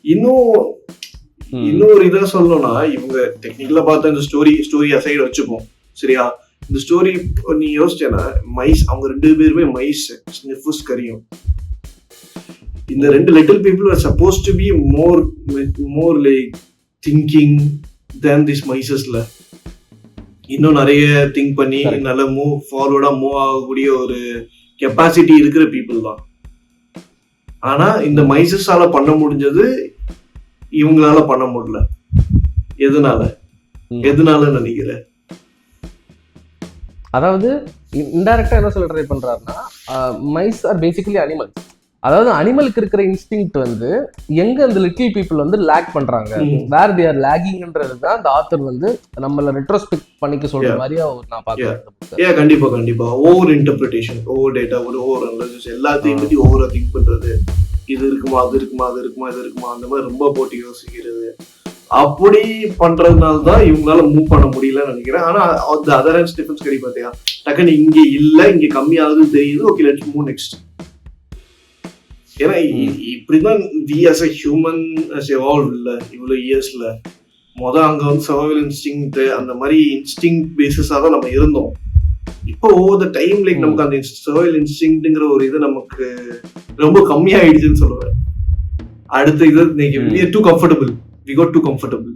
இன்னொரு இதை சொல்லணும்னா, இவங்க டெக்னிக்கலா பார்த்தா இந்த ஸ்டோரி அசைடு வச்சுப்போம் சரியா. இந்த ஸ்டோரி நீ யோசிச்சேன்னா, மைஸ் அவங்க 2 பேருமே மைஸ், ஸ்னிஃபுஸ் கரியும். இந்த 2 little people are supposed to be more like thinking than this மைசஸ்ல. இன்னும் நிறைய திங்க் பண்ணி நல்ல ஃபார்வர்டா மூவ் ஆகக்கூடிய ஒரு கெப்பாசிட்டி இருக்கிற பீப்புள் தான். ஆனா இந்த மைசஸால பண்ண முடிஞ்சது இவங்களால பண்ண முடியல. எதனால நினைக்கிற? அதாவது இன்டைரக்டா என்ன சொல்ல ட்ரை பண்றாருன்னா, மைஸ் ஆர் பேசிக்கலி அனிமல். அதாவது அனிமலுக்கு இருக்கிற இன்ஸ்டிங்க்ட் வந்து எங்க அந்த லிட்டில் பீப்புள் வந்து லேக் பண்றாங்க, வேர் தே ஆர் லேகிங்ன்றது தான் அந்த ஆத்தர் வந்து நம்மள ரெட்ரோஸ்பெக்ட் பண்ணிக்க சொல்ற மாதிரியா நான் பாக்குறேன். கண்டிப்பா over interpretation, over data, over analysis, எல்லாத்தையும் பத்தி ஓவரா திங்க் பண்றது. இது இருக்குமா, அது இருக்குமா, அது இருக்குமா, இது இருக்குமா, அந்த மாதிரி ரொம்ப போட்டு யோசிக்கிறது. அப்படி பண்றதுனால தான் இவங்களால மூவ் பண்ண முடியலன்னு நினைக்கிறேன். ஆனா அதர் ஹேண்ட் ஸ்டீஃபன் கரி பாத்தியா, டக்குன்னு இங்க இல்ல, இங்க கம்மியாகுது தெரியுது, ஓகே லெட்ஸ் மூவ் நெக்ஸ்ட். ஏன்னா இப்படிதான் we as a human evolve இல்ல இவ்வளவு இயர்ஸ்ல. அங்க வந்து சர்வைவல் இன்ஸ்டிங்க்ட் அந்த மாதிரி இன்ஸ்டிங்க்ட் பேசிஸா தான் நம்ம இருந்தோம். இப்போ ஓவர் த டைம் லைக் நமக்கு அந்த சர்வைவல் இன்ஸ்டிங்க்ட்ங்கிற ஒரு இது நமக்கு ரொம்ப கம்மியாயிடுச்சுன்னு சொல்லுவேன். அடுத்த இது too comfortable, we got too comfortable.